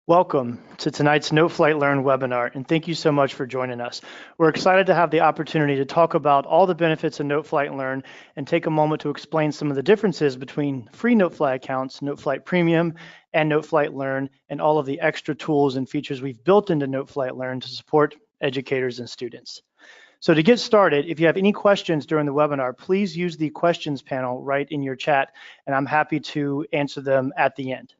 Welcome to tonight's Noteflight Learn webinar, and thank you so much for joining us. We're excited to have the opportunity to talk about all the benefits of Noteflight Learn and take a moment to explain some of the differences between free Noteflight accounts, Noteflight Premium, and Noteflight Learn, and all of the extra tools and features we've built into Noteflight Learn to support educators and students. So to get started, if you have any questions during the webinar, please use the questions panel right in your chat, and I'm happy to answer them at the end.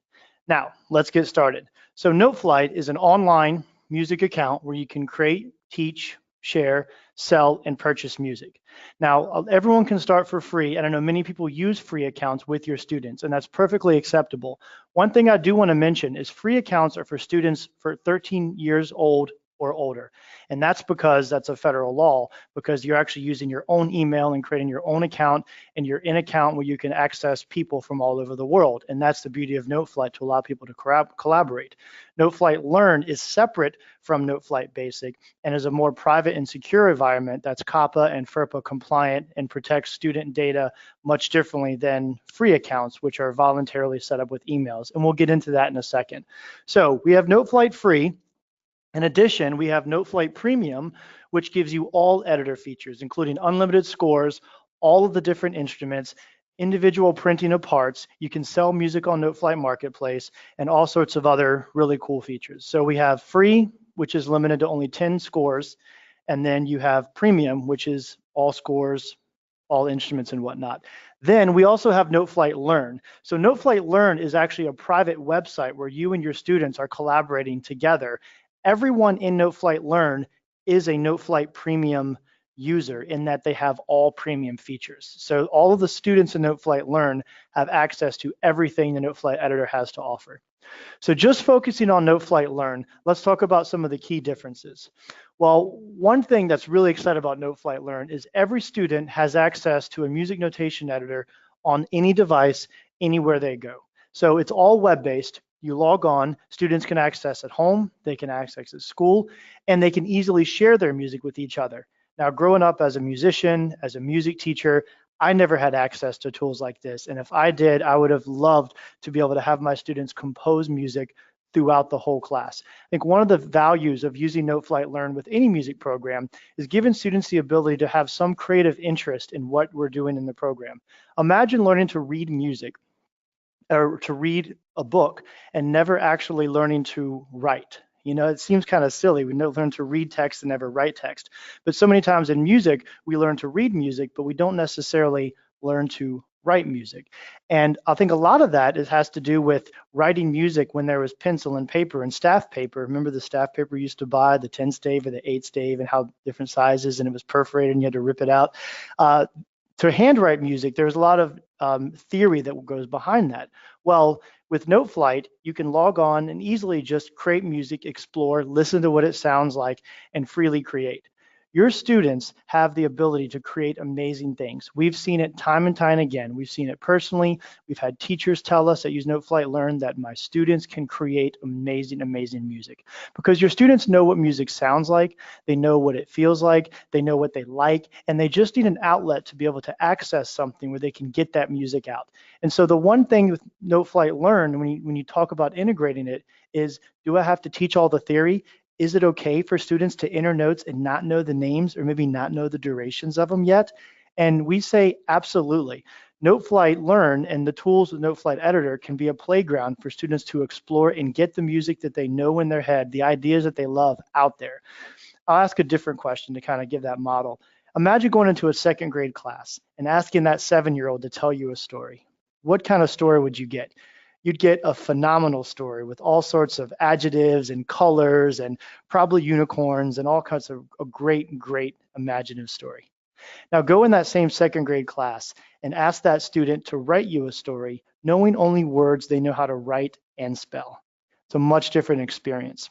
Now, let's get started. So Noteflight is an online music account where you can create, teach, share, sell, and purchase music. Now, everyone can start for free, and I know many people use free accounts with your students, and that's perfectly acceptable. One thing I do want to mention is free accounts are for students for 13 years old or older. And that's because that's a federal law, because you're actually using your own email and creating your own account, and you're in account where you can access people from all over the world. And that's the beauty of Noteflight, to allow people to collaborate. Noteflight Learn is separate from Noteflight Basic and is a more private and secure environment that's COPPA and FERPA compliant and protects student data much differently than free accounts, which are voluntarily set up with emails. And we'll get into that in a second. So we have Noteflight Free. In addition, we have Noteflight Premium, which gives you all editor features, including unlimited scores, all of the different instruments, individual printing of parts. You can sell music on Noteflight Marketplace, and all sorts of other really cool features. So we have Free, which is limited to only 10 scores, and then you have Premium, which is all scores, all instruments and whatnot. Then we also have Noteflight Learn. So Noteflight Learn is actually a private website where you and your students are collaborating together. Everyone in Noteflight Learn is a Noteflight Premium user in that they have all premium features. So all of the students in Noteflight Learn have access to everything the Noteflight editor has to offer. So just focusing on Noteflight Learn, let's talk about some of the key differences. Well, one thing that's really exciting about Noteflight Learn is every student has access to a music notation editor on any device, anywhere they go. So it's all web-based. You log on, students can access at home, they can access at school, and they can easily share their music with each other. Now, growing up as a musician, as a music teacher, I never had access to tools like this. And if I did, I would have loved to be able to have my students compose music throughout the whole class. I think one of the values of using Noteflight Learn with any music program is giving students the ability to have some creative interest in what we're doing in the program. Imagine learning to read music, or to read a book, and never actually learning to write. You know, it seems kind of silly. We learn to read text and never write text. But so many times in music, we learn to read music, but we don't necessarily learn to write music. And I think a lot of that has to do with writing music when there was pencil and paper and staff paper. Remember the staff paper you used to buy, the 10 stave or the 8 stave, and how different sizes, and it was perforated and you had to rip it out. To handwrite music, there's a lot of theory that goes behind that. Well, with Noteflight, you can log on and easily just create music, explore, listen to what it sounds like, and freely create. Your students have the ability to create amazing things. We've seen it time and time again. We've seen it personally. We've had teachers tell us that use Noteflight Learn that my students can create amazing, amazing music, because your students know what music sounds like, they know what it feels like, they know what they like, and they just need an outlet to be able to access something where they can get that music out. And so the one thing with Noteflight Learn, when you talk about integrating it, is, do I have to teach all the theory? Is it okay for students to enter notes and not know the names, or maybe not know the durations of them yet? And we say absolutely. Noteflight Learn and the tools with Noteflight Editor can be a playground for students to explore and get the music that they know in their head, the ideas that they love, out there. I'll ask a different question to kind of give that model. Imagine going into a second grade class and asking that 7-year-old to tell you a story. What kind of story would you get? You'd get a phenomenal story with all sorts of adjectives and colors and probably unicorns and all kinds of a great, great imaginative story. Now go in that same second grade class and ask that student to write you a story, knowing only words they know how to write and spell. It's a much different experience.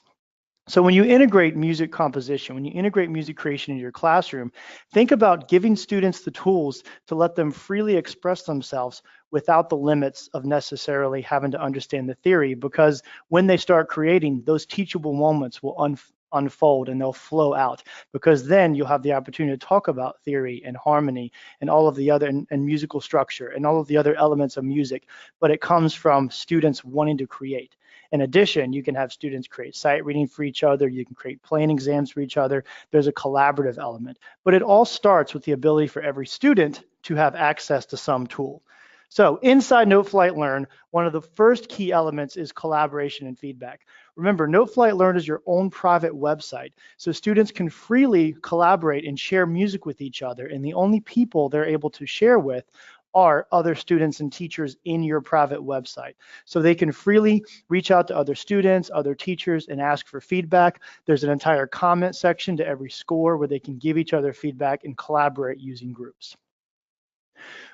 So when you integrate music composition, when you integrate music creation in your classroom, think about giving students the tools to let them freely express themselves without the limits of necessarily having to understand the theory, because when they start creating, those teachable moments will unfold and they'll flow out, because then you'll have the opportunity to talk about theory and harmony and all of the other and musical structure and all of the other elements of music, but it comes from students wanting to create. In addition, you can have students create sight reading for each other. You can create playing exams for each other. There's a collaborative element, but it all starts with the ability for every student to have access to some tool. So inside Noteflight Learn, one of the first key elements is collaboration and feedback. Remember, Noteflight Learn is your own private website, so students can freely collaborate and share music with each other, and the only people they're able to share with are other students and teachers in your private website. So they can freely reach out to other students, other teachers, and ask for feedback. There's an entire comment section to every score where they can give each other feedback and collaborate using groups.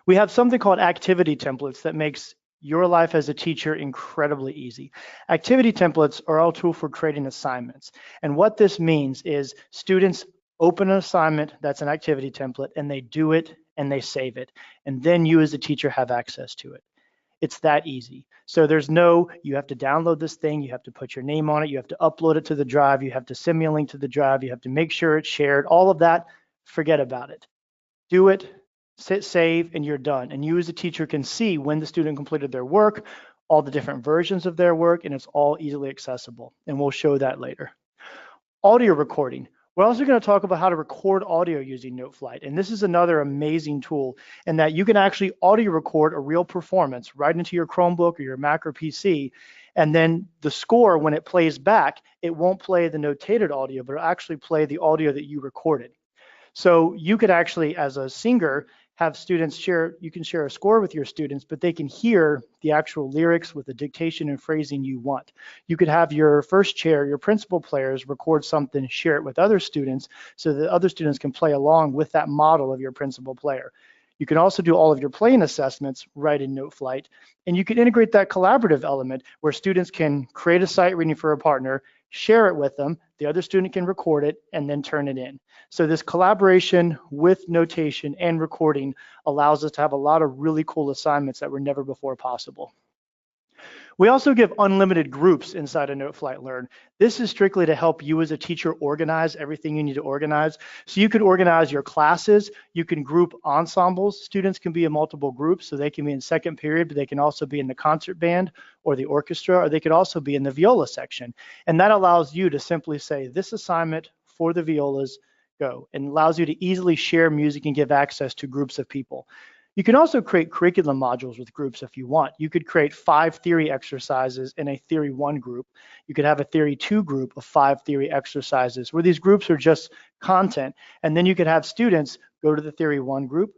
We have something called activity templates that makes your life as a teacher incredibly easy. Activity templates are all tool for creating assignments. And what this means is students open an assignment that's an activity template and they do it and they save it. And then you as a teacher have access to it. It's that easy. So there's no, you have to download this thing, you have to put your name on it, you have to upload it to the drive, you have to send me a link to the drive, you have to make sure it's shared, all of that, forget about it. Do it, save, and you're done. And you as a teacher can see when the student completed their work, all the different versions of their work, and it's all easily accessible. And we'll show that later. Audio recording. We're also going to talk about how to record audio using Noteflight. And this is another amazing tool in that you can actually audio record a real performance right into your Chromebook or your Mac or PC. And then the score, when it plays back, it won't play the notated audio, but it'll actually play the audio that you recorded. So you could actually, as a singer, have students share, you can share a score with your students, but they can hear the actual lyrics with the dictation and phrasing you want. You could have your first chair, your principal players record something, share it with other students so that other students can play along with that model of your principal player. You can also do all of your playing assessments right in Noteflight, and you can integrate that collaborative element where students can create a sight reading for a partner, share it with them, the other student can record it, and then turn it in. So this collaboration with notation and recording allows us to have a lot of really cool assignments that were never before possible. We also give unlimited groups inside of Noteflight Learn. This is strictly to help you as a teacher organize everything you need to organize. So you can organize your classes, you can group ensembles. Students can be in multiple groups, so they can be in second period, but they can also be in the concert band or the orchestra, or they could also be in the viola section. And that allows you to simply say, this assignment for the violas, go, and allows you to easily share music and give access to groups of people. You can also create curriculum modules with groups if you want. You could create 5 theory exercises in a Theory 1 group. You could have a Theory 2 group of 5 theory exercises where these groups are just content. And then you could have students go to the Theory 1 group,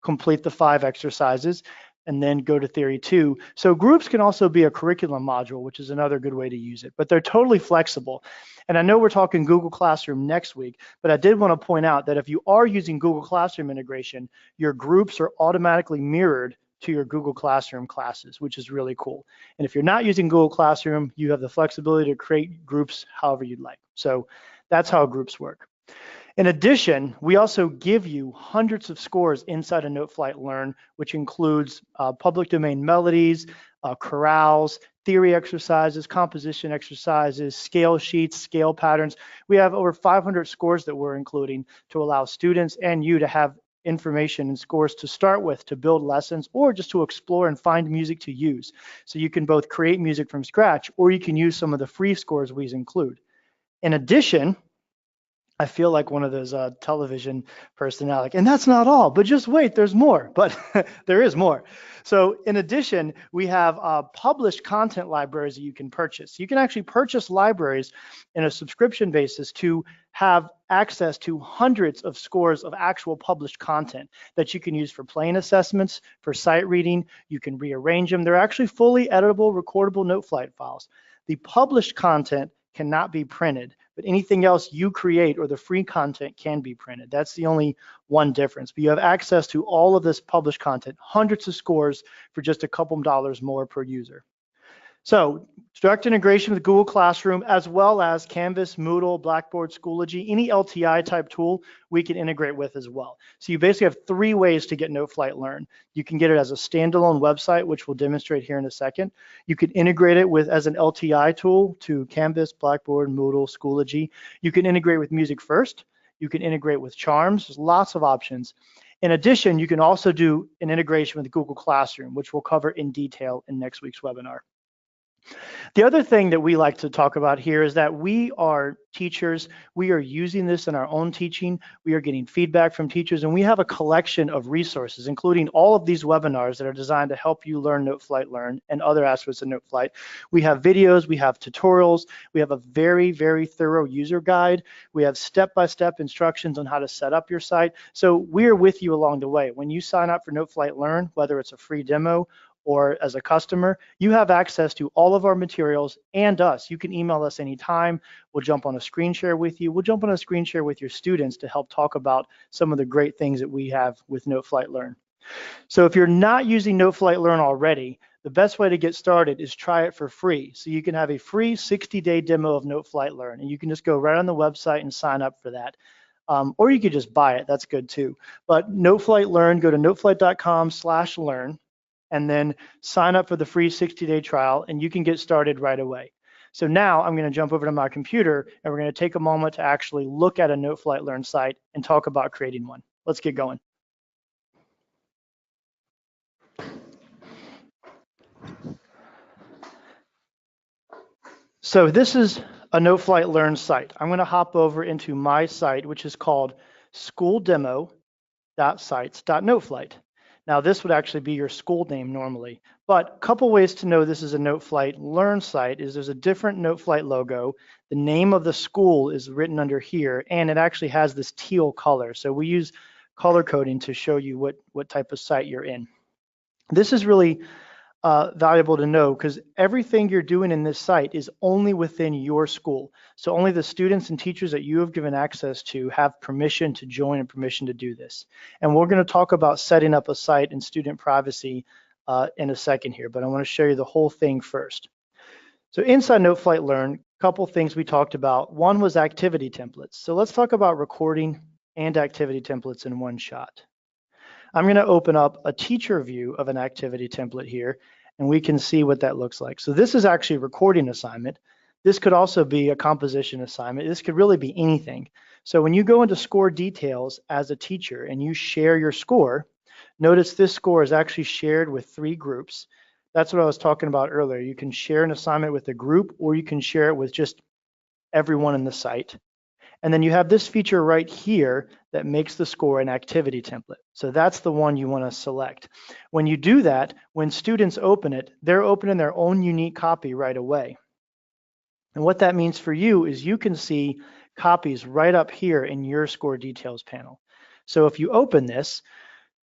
complete the 5 exercises, and then go to Theory 2. So groups can also be a curriculum module, which is another good way to use it, but they're totally flexible. And I know we're talking Google Classroom next week, but I did want to point out that if you are using Google Classroom integration, your groups are automatically mirrored to your Google Classroom classes, which is really cool. And if you're not using Google Classroom, you have the flexibility to create groups however you'd like. So that's how groups work. In addition, we also give you hundreds of scores inside of Noteflight Learn, which includes public domain melodies, chorales, theory exercises, composition exercises, scale sheets, scale patterns. We have over 500 scores that we're including to allow students and you to have information and scores to start with to build lessons or just to explore and find music to use. So you can both create music from scratch or you can use some of the free scores we include. In addition, I feel like one of those television personalities, and that's not all, but just wait, there's more, but there is more. So in addition, we have published content libraries that you can purchase. You can actually purchase libraries in a subscription basis to have access to hundreds of scores of actual published content that you can use for playing assessments, for sight reading. You can rearrange them. They're actually fully editable, recordable Noteflight files. The published content cannot be printed, but anything else you create or the free content can be printed. That's the only one difference. But you have access to all of this published content, hundreds of scores for just a couple dollars more per user. So direct integration with Google Classroom, as well as Canvas, Moodle, Blackboard, Schoology, any LTI type tool we can integrate with as well. So you basically have 3 ways to get Noteflight Learn. You can get it as a standalone website, which we'll demonstrate here in a second. You can integrate it with as an LTI tool to Canvas, Blackboard, Moodle, Schoology. You can integrate with Music First. You can integrate with Charms. There's lots of options. In addition, you can also do an integration with Google Classroom, which we'll cover in detail in next week's webinar. The other thing that we like to talk about here is that we are teachers. We are using this in our own teaching. We are getting feedback from teachers, and we have a collection of resources, including all of these webinars that are designed to help you learn Noteflight Learn and other aspects of Noteflight. We have videos, we have tutorials, we have a very, very thorough user guide. We have step-by-step instructions on how to set up your site. So we're with you along the way. When you sign up for Noteflight Learn, whether it's a free demo or as a customer, you have access to all of our materials and us. You can email us anytime. We'll jump on a screen share with you. We'll jump on a screen share with your students to help talk about some of the great things that we have with Noteflight Learn. So if you're not using Noteflight Learn already, the best way to get started is try it for free. So you can have a free 60-day demo of Noteflight Learn, and you can just go right on the website and sign up for that. Or you could just buy it, that's good too. But Noteflight Learn, go to noteflight.com/learn. and then sign up for the free 60-day trial, and you can get started right away. So now I'm going to jump over to my computer, and we're going to take a moment to actually look at a Noteflight Learn site and talk about creating one. Let's get going. So this is a Noteflight Learn site. I'm going to hop over into my site, which is called schooldemo.sites.noteflight. Now this would actually be your school name normally, but a couple ways to know this is a Noteflight Learn site is there's a different Noteflight logo. The name of the school is written under here, and it actually has this teal color. So we use color coding to show you what type of site you're in. This is really valuable to know because everything you're doing in this site is only within your school. So only the students and teachers that you have given access to have permission to join and permission to do this. And we're going to talk about setting up a site and student privacy in a second here, but I want to show you the whole thing first. So inside Noteflight Learn, a couple things we talked about. One was activity templates. So let's talk about recording and activity templates in one shot. I'm going to open up a teacher view of an activity template here, and we can see what that looks like. So this is actually a recording assignment. This could also be a composition assignment. This could really be anything. So when you go into score details as a teacher and you share your score, notice this score is actually shared with 3 groups. That's what I was talking about earlier. You can share an assignment with a group, or you can share it with just everyone in the site. And then you have this feature right here that makes the score an activity template. So that's the one you want to select. When you do that, when students open it, they're opening their own unique copy right away. And what that means for you is you can see copies right up here in your score details panel. So if you open this,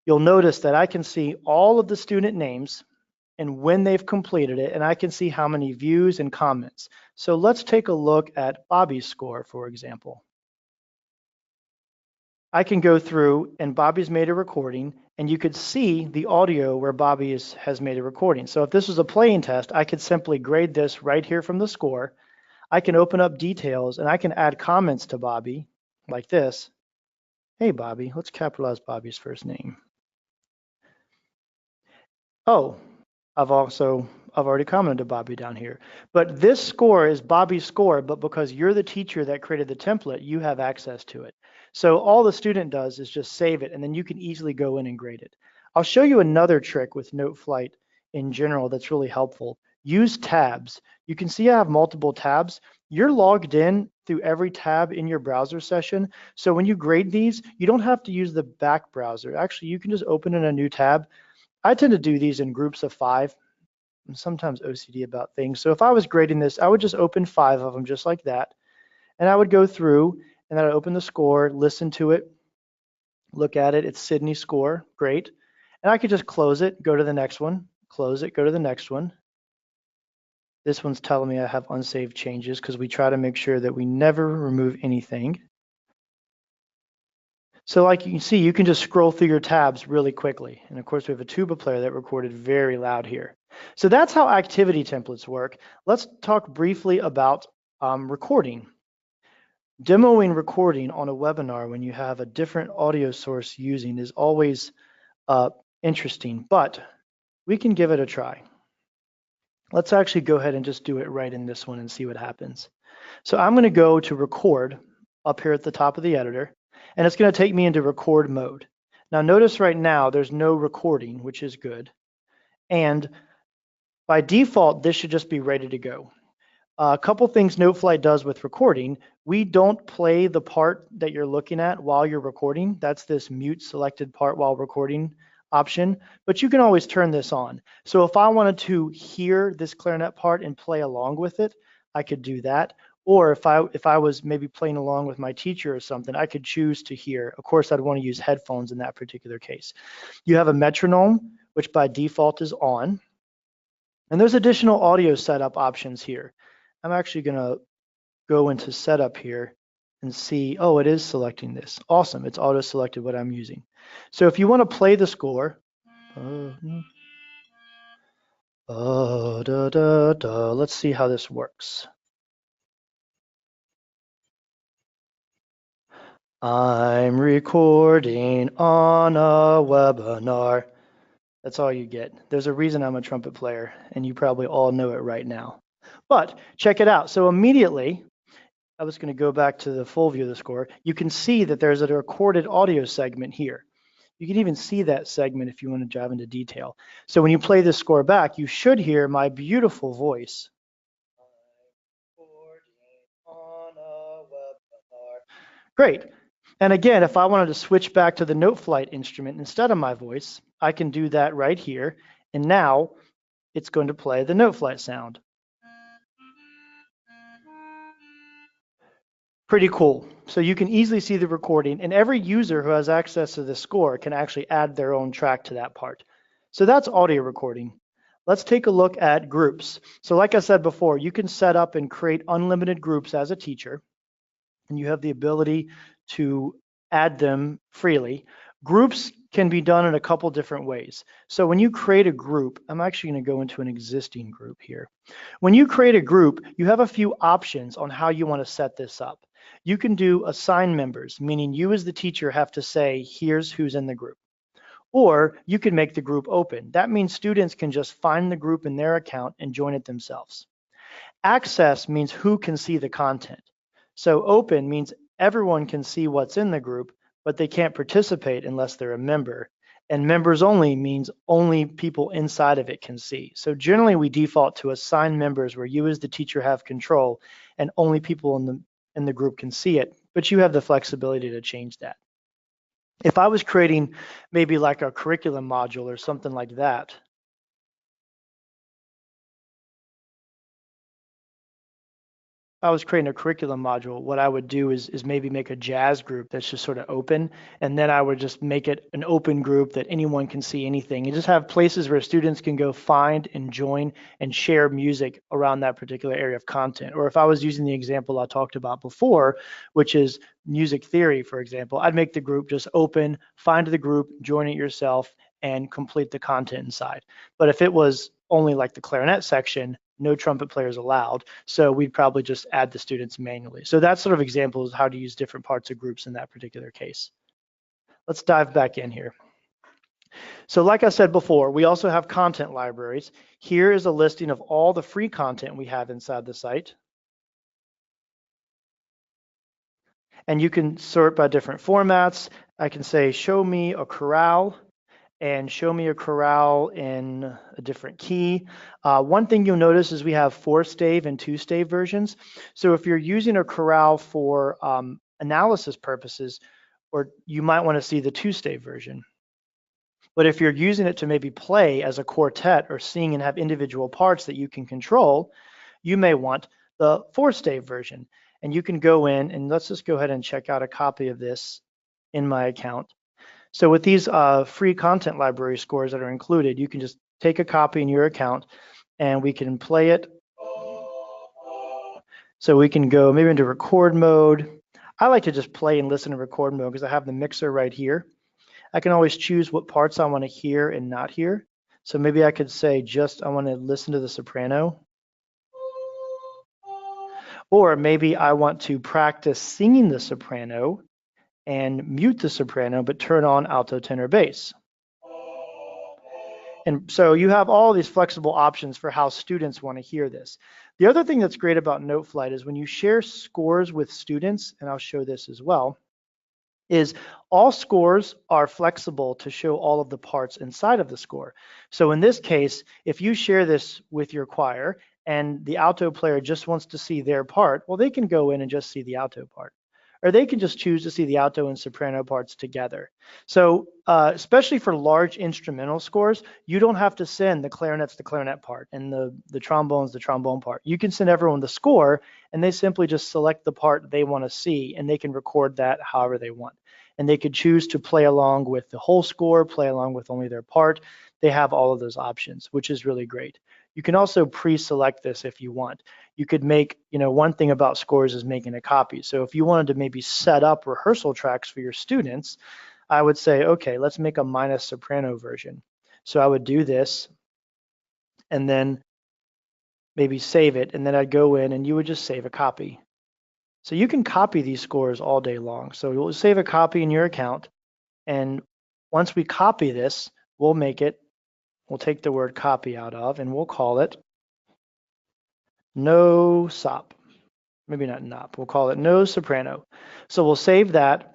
you'll notice that I can see all of the student names and when they've completed it, and I can see how many views and comments. So let's take a look at Bobby's score, for example. I can go through and Bobby's made a recording, and you could see the audio where Bobby has made a recording. So if this was a playing test, I could simply grade this right here from the score. I can open up details and I can add comments to Bobby like this. Hey, Bobby, let's capitalize Bobby's first name. Oh, I've already commented to Bobby down here. But this score is Bobby's score, but because you're the teacher that created the template, you have access to it. So all the student does is just save it, and then you can easily go in and grade it. I'll show you another trick with Noteflight in general that's really helpful. Use tabs. You can see I have multiple tabs. You're logged in through every tab in your browser session. So when you grade these, you don't have to use the back browser. Actually, you can just open in a new tab. I tend to do these in groups of 5. I'm sometimes OCD about things. So if I was grading this, I would just open 5 of them just like that. And I would go through and then I'd open the score, listen to it, look at it. It's Sydney's score. Great. And I could just close it, go to the next one, close it, go to the next one. This one's telling me I have unsaved changes because we try to make sure that we never remove anything. So like you can see, you can just scroll through your tabs really quickly. And of course, we have a tuba player that recorded very loud here. So that's how activity templates work. Let's talk briefly about recording. Demoing recording on a webinar when you have a different audio source using is always interesting, but we can give it a try. Let's actually go ahead and just do it right in this one and see what happens. So I'm going to go to record up here at the top of the editor, and it's going to take me into record mode. Now notice right now there's no recording, which is good. And By default, this should just be ready to go. A couple things Noteflight does with recording. We don't play the part that you're looking at while you're recording. That's this mute selected part while recording option, but you can always turn this on. So if I wanted to hear this clarinet part and play along with it, I could do that. Or if I was maybe playing along with my teacher or something, I could choose to hear. Of course, I'd want to use headphones in that particular case. You have a metronome, which by default is on. And there's additional audio setup options here. I'm actually going to go into setup here and see, oh, it is selecting this. Awesome, it's auto selected what I'm using. So if you want to play the score, let's see how this works. I'm recording on a webinar. That's all you get. There's a reason I'm a trumpet player, and you probably all know it right now. But check it out. So immediately, I was going to go back to the full view of the score. You can see that there's a recorded audio segment here. You can even see that segment if you want to dive into detail. So when you play this score back, you should hear my beautiful voice. Great. And again, if I wanted to switch back to the Noteflight instrument instead of my voice, I can do that right here. And now it's going to play the Noteflight sound. Pretty cool. So you can easily see the recording, and every user who has access to the score can actually add their own track to that part. So that's audio recording. Let's take a look at groups. So like I said before, you can set up and create unlimited groups as a teacher, and you have the ability to add them freely. Groups can be done in a couple different ways. So when you create a group, I'm actually going to go into an existing group here. When you create a group, you have a few options on how you want to set this up. You can do assign members, meaning you as the teacher have to say, here's who's in the group. Or you can make the group open. That means students can just find the group in their account and join it themselves. Access means who can see the content. So open means everyone can see what's in the group, but they can't participate unless they're a member. And members only means only people inside of it can see. So generally we default to assign members where you as the teacher have control and only people in the group can see it, but you have the flexibility to change that. If I was creating maybe like a curriculum module or something like that, I was creating a curriculum module, what I would do is maybe make a jazz group that's just sort of open, and then I would just make it an open group that anyone can see anything, and just have places where students can go find and join and share music around that particular area of content. Or if I was using the example I talked about before, which is music theory, for example, I'd make the group just open, find the group, join it yourself, and complete the content inside. But if it was only like the clarinet section, no trumpet players allowed. So we'd probably just add the students manually. So that's sort of examples of how to use different parts of groups in that particular case. Let's dive back in here. So like I said before, we also have content libraries. Here is a listing of all the free content we have inside the site. And you can sort by different formats. I can say, show me a chorale, and show me a chorale in a different key. One thing you'll notice is we have 4-stave and 2-stave versions. So if you're using a chorale for analysis purposes, or you might want to see the 2-stave version. But if you're using it to maybe play as a quartet or sing and have individual parts that you can control, you may want the 4-stave version. And you can go in, and let's just go ahead and check out a copy of this in my account. So with these free content library scores that are included, you can just take a copy in your account and we can play it. So we can go maybe into record mode. I like to just play and listen to record mode because I have the mixer right here. I can always choose what parts I want to hear and not hear. So maybe I could say just I want to listen to the soprano. Or maybe I want to practice singing the soprano and mute the soprano, but turn on alto, tenor, bass. And so you have all these flexible options for how students want to hear this. The other thing that's great about Noteflight is when you share scores with students, and I'll show this as well, is all scores are flexible to show all of the parts inside of the score. So in this case, if you share this with your choir and the alto player just wants to see their part, well, they can go in and just see the alto part. Or they can just choose to see the alto and soprano parts together. So especially for large instrumental scores, you don't have to send the clarinets the clarinet part and the trombones the trombone part. You can send everyone the score and they simply just select the part they want to see and they can record that however they want. And they could choose to play along with the whole score, play along with only their part. They have all of those options, which is really great. You can also pre-select this if you want. You could make, one thing about scores is making a copy. So if you wanted to maybe set up rehearsal tracks for your students, I would say, okay, let's make a minus soprano version. So I would do this and then maybe save it. And then I'd go in and you would just save a copy. So you can copy these scores all day long. So you'll save a copy in your account. And once we copy this, we'll take the word copy out of and we'll call it no sop. Maybe not nop, we'll call it no soprano. So we'll save that.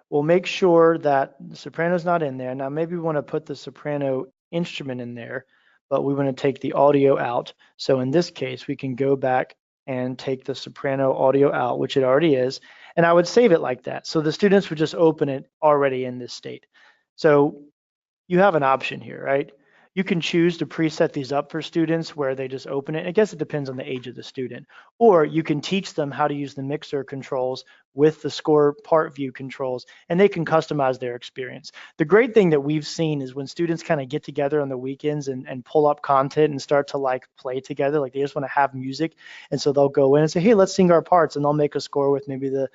We'll make sure that the soprano's not in there. Now maybe we want to put the soprano instrument in there, but we want to take the audio out. So in this case, we can go back and take the soprano audio out, which it already is, and I would save it like that. So the students would just open it already in this state. So you have an option here, right? You can choose to preset these up for students where they just open it. I guess it depends on the age of the student. Or you can teach them how to use the mixer controls with the score part view controls, and they can customize their experience. The great thing that we've seen is when students kind of get together on the weekends and pull up content and start to play together, like they just want to have music. And so they'll go in and say, hey, let's sing our parts. And they'll make a score with maybe the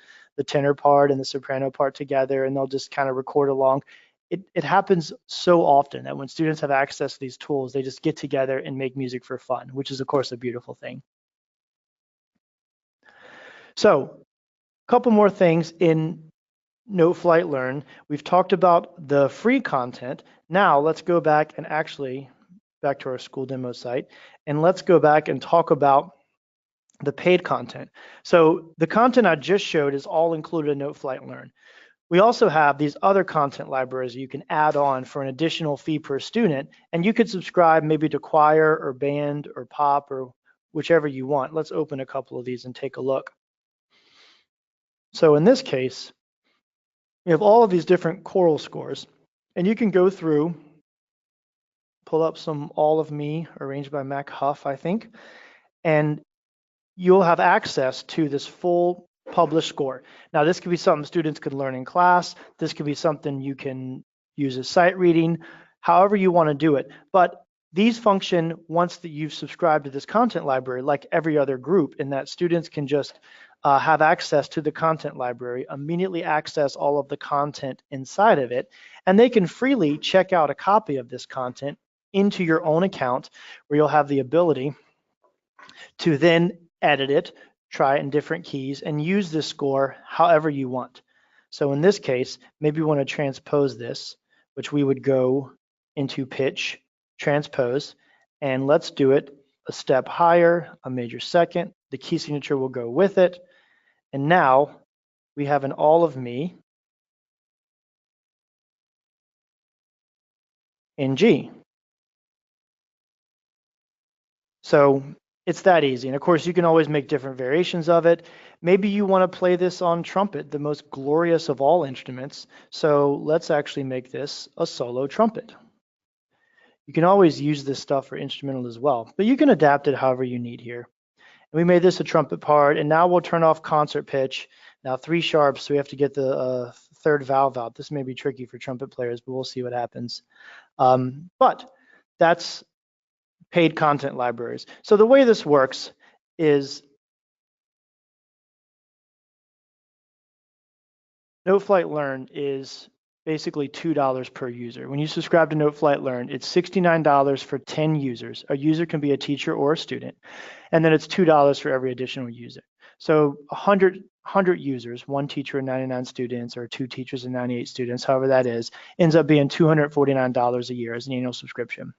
tenor part and the soprano part together, and they'll just kind of record along. It happens so often that when students have access to these tools, they just get together and make music for fun, which is, of course, a beautiful thing. So a couple more things in Noteflight Learn. We've talked about the free content. Now let's go back and back to our school demo site, and let's go back and talk about the paid content. So the content I just showed is all included in Noteflight Learn. We also have these other content libraries you can add on for an additional fee per student, and you could subscribe maybe to choir or band or pop or whichever you want. Let's open a couple of these and take a look. So in this case, we have all of these different choral scores, and you can go through, pull up some All of Me arranged by Mac Huff, I think, and you'll have access to this full published score. Now, this could be something students could learn in class. This could be something you can use as sight reading, however you want to do it. But these function once that you've subscribed to this content library, like every other group, in that students can just have access to the content library, immediately access all of the content inside of it, and they can freely check out a copy of this content into your own account, where you'll have the ability to then edit it, try it in different keys, and use this score however you want. So in this case, maybe we want to transpose this, which we would go into pitch, transpose, and let's do it a step higher, a major second. The key signature will go with it. And now we have an All of Me in G. So it's that easy. And of course, you can always make different variations of it. Maybe you want to play this on trumpet, the most glorious of all instruments. So let's actually make this a solo trumpet. You can always use this stuff for instrumental as well, but you can adapt it however you need here. And we made this a trumpet part, and now we'll turn off concert pitch. Now 3 sharps, so we have to get the third valve out. This may be tricky for trumpet players, but we'll see what happens. But that's paid content libraries. So the way this works is Noteflight Learn is basically $2 per user. When you subscribe to Noteflight Learn, it's $69 for 10 users. A user can be a teacher or a student, and then it's $2 for every additional user. So 100 users, 1 teacher and 99 students, or 2 teachers and 98 students, however that is, ends up being $249 a year as an annual subscription.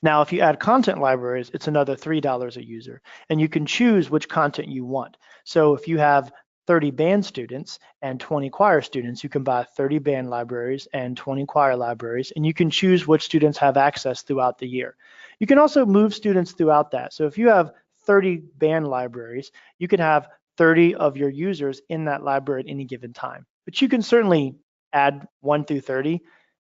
Now, if you add content libraries, it's another $3 a user, and you can choose which content you want. So if you have 30 band students and 20 choir students, you can buy 30 band libraries and 20 choir libraries, and you can choose which students have access throughout the year. You can also move students throughout that. So if you have 30 band libraries, you can have 30 of your users in that library at any given time. But you can certainly add 1 through 30,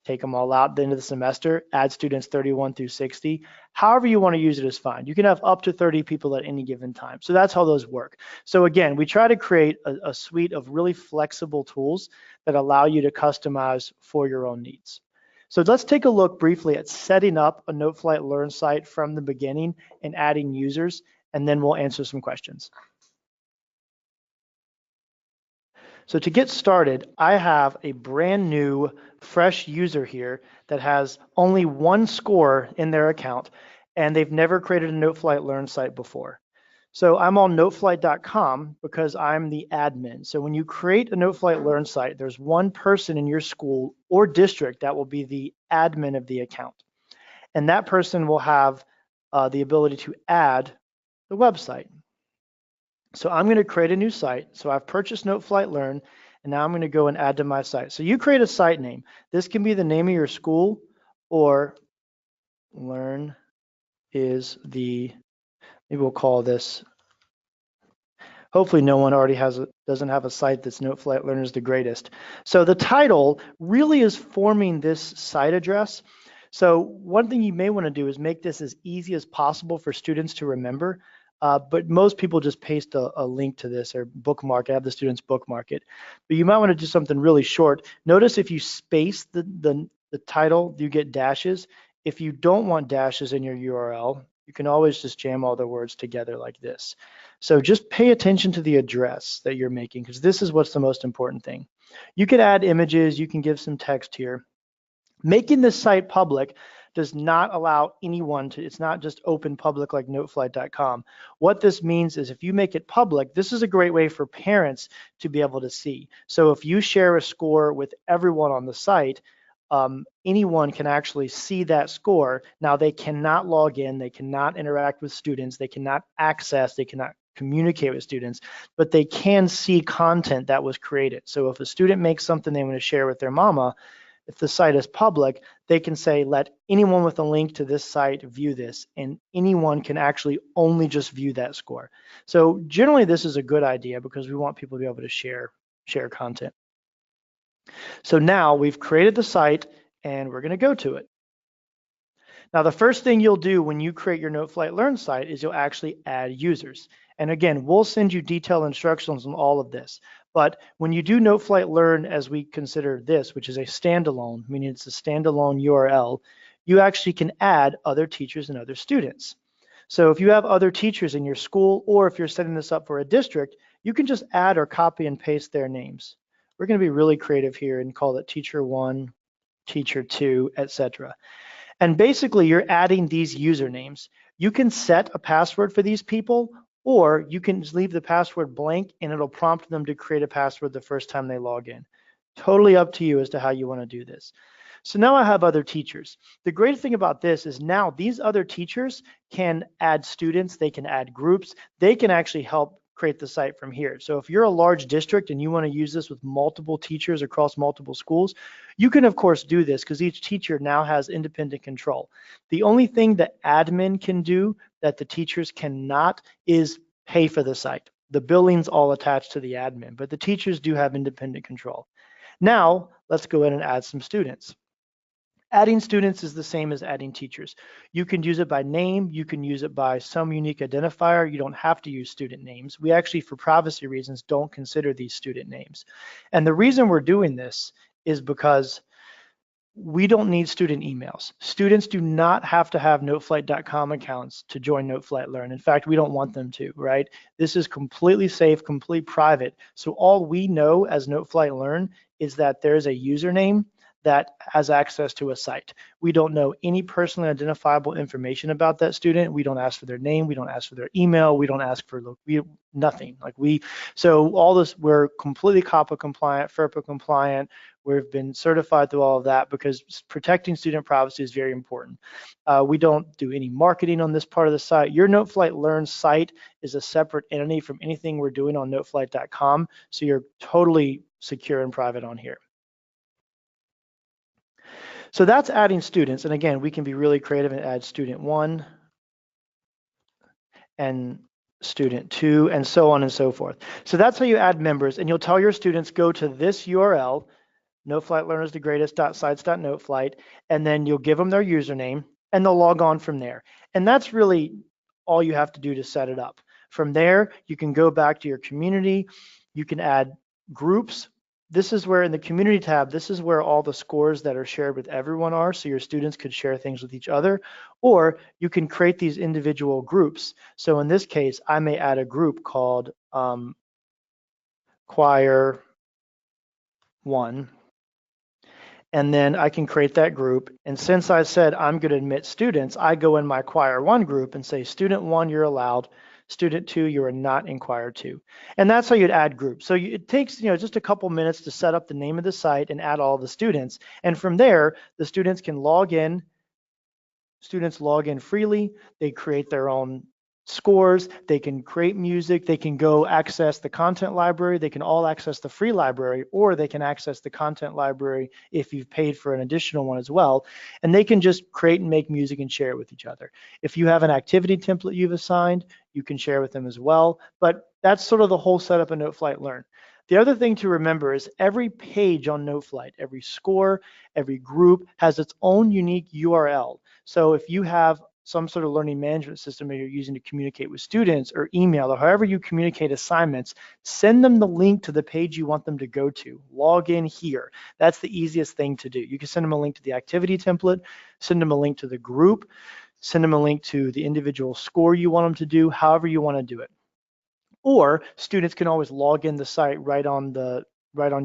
take them all out at the end of the semester, add students 31 through 60. However you want to use it is fine. You can have up to 30 people at any given time. So that's how those work. So again, we try to create a suite of really flexible tools that allow you to customize for your own needs. So let's take a look briefly at setting up a Noteflight Learn site from the beginning and adding users, and then we'll answer some questions. So to get started, I have a brand new, fresh user here that has only 1 score in their account, and they've never created a Noteflight Learn site before. So I'm on noteflight.com because I'm the admin. So when you create a Noteflight Learn site, there's 1 person in your school or district that will be the admin of the account. And that person will have the ability to add the website. So I'm going to create a new site. So I've purchased Noteflight Learn, and now I'm going to go and add to my site. So you create a site name. This can be the name of your school, or Learn is the, maybe we'll call this, hopefully no one already doesn't have a site that's Noteflight Learn is the greatest. So the title really is forming this site address. So one thing you may want to do is make this as easy as possible for students to remember. But most people just paste a link to this or bookmark it, have the students bookmark it. But you might want to do something really short. Notice if you space the title, you get dashes. If you don't want dashes in your URL, you can always just jam all the words together like this. So just pay attention to the address that you're making, because this is what's the most important thing. You could add images, you can give some text here. Making this site public does not allow anyone to, it's not just open public like noteflight.com. What this means is if you make it public, this is a great way for parents to be able to see. So if you share a score with everyone on the site, anyone can actually see that score. Now they cannot log in, they cannot interact with students, they cannot access, they cannot communicate with students, but they can see content that was created. So if a student makes something they want to share with their mama, if the site is public, they can say, let anyone with a link to this site view this, and anyone can actually only just view that score. So generally this is a good idea because we want people to be able to share content. So now we've created the site and we're going to go to it. Now the first thing you'll do when you create your Noteflight Learn site is you'll actually add users. And again, we'll send you detailed instructions on all of this. But when you do Noteflight Learn as we consider this, which is a standalone, meaning it's a standalone URL, you actually can add other teachers and other students. So if you have other teachers in your school, or if you're setting this up for a district, you can just add or copy and paste their names. We're going to be really creative here and call it teacher 1, teacher 2, etc. And basically you're adding these usernames. You can set a password for these people, or you can just leave the password blank and it'll prompt them to create a password the first time they log in. Totally up to you as to how you want to do this. So now I have other teachers. The great thing about this is now these other teachers can add students, they can add groups, they can actually help create the site from here. So if you're a large district and you want to use this with multiple teachers across multiple schools, you can of course do this because each teacher now has independent control. The only thing that admin can do that the teachers cannot is pay for the site. The billing's all attached to the admin, but the teachers do have independent control. Now let's go in and add some students. Adding students is the same as adding teachers. You can use it by name, you can use it by some unique identifier. You don't have to use student names. We actually, for privacy reasons, don't consider these student names. And the reason we're doing this is because we don't need student emails. Students do not have to have noteflight.com accounts to join Noteflight Learn. In fact, we don't want them to, right? This is completely safe, completely private. So all we know as Noteflight Learn is that there's a username that has access to a site. We don't know any personally identifiable information about that student. We don't ask for their name. We don't ask for their email. We don't ask for nothing. So all this, we're completely COPPA compliant, FERPA compliant. We've been certified through all of that because protecting student privacy is very important. We don't do any marketing on this part of the site. Your Noteflight Learn site is a separate entity from anything we're doing on noteflight.com, so you're totally secure and private on here. So that's adding students, and again, we can be really creative and add student 1 and student 2 and so on and so forth. So that's how you add members, and you'll tell your students go to this URL, noteflightlearnersthegreatest.sites.noteflight, and then you'll give them their username and they'll log on from there. And that's really all you have to do to set it up. From there, you can go back to your community. You can add groups. This is where in the community tab, this is where all the scores that are shared with everyone are, so your students could share things with each other, or you can create these individual groups. So in this case, I may add a group called Choir 1, and then I can create that group. And since I said I'm going to admit students, I go in my Choir 1 group and say, student 1, you're allowed. Student 2, you are not in Choir 2. And that's how you'd add groups. So it takes just a couple minutes to set up the name of the site and add all the students. And from there, the students can log in. Students log in freely. They create their own scores, they can create music, they can go access the content library, they can all access the free library, or they can access the content library if you've paid for an additional one as well, and they can just create and make music and share it with each other. If you have an activity template you've assigned, you can share with them as well, but that's sort of the whole setup of Noteflight Learn. The other thing to remember is every page on Noteflight, every score, every group has its own unique URL. So if you have some sort of learning management system that you're using to communicate with students or email or however you communicate assignments, send them the link to the page you want them to go to. Log in here. That's the easiest thing to do. You can send them a link to the activity template, send them a link to the group, send them a link to the individual score you want them to do, however you want to do it. Or students can always log in the site right on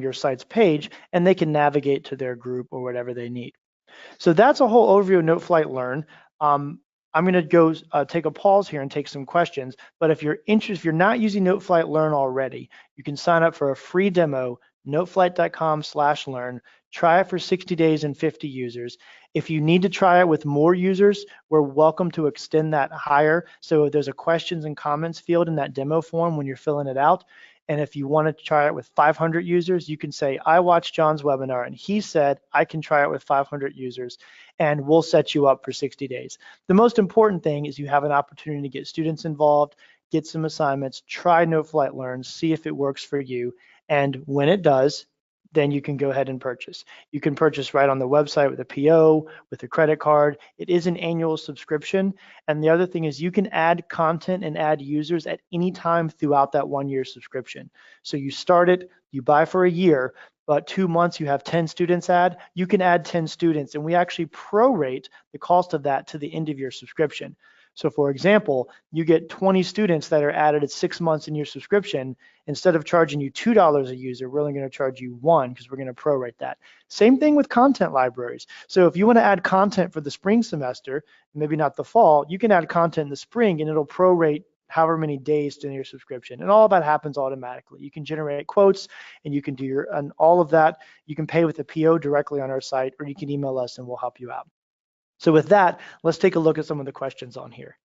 your site's page, and they can navigate to their group or whatever they need. So that's a whole overview of Noteflight Learn. I'm going to go take a pause here and take some questions. But if you're interested, if you're not using Noteflight Learn already, you can sign up for a free demo, noteflight.com/learn. Try it for 60 days and 50 users. If you need to try it with more users, we're welcome to extend that higher. So there's a questions and comments field in that demo form when you're filling it out. And if you want to try it with 500 users, you can say, I watched John's webinar and he said I can try it with 500 users, and we'll set you up for 60 days. The most important thing is you have an opportunity to get students involved, get some assignments, try Noteflight Learn, see if it works for you. And when it does, then you can go ahead and purchase. You can purchase right on the website with a PO, with a credit card. It is an annual subscription. And the other thing is you can add content and add users at any time throughout that 1-year subscription. So you start it, you buy for a year, but 2 months you have 10 students add, you can add 10 students, and we actually prorate the cost of that to the end of your subscription. So for example, you get 20 students that are added at 6 months in your subscription. Instead of charging you $2 a user, we're only going to charge you $1 because we're going to prorate that. Same thing with content libraries. So if you want to add content for the spring semester, maybe not the fall, you can add content in the spring and it'll prorate however many days to your subscription. And all that happens automatically. You can generate quotes and you can do and all of that. You can pay with a PO directly on our site, or you can email us and we'll help you out. So with that, let's take a look at some of the questions on here.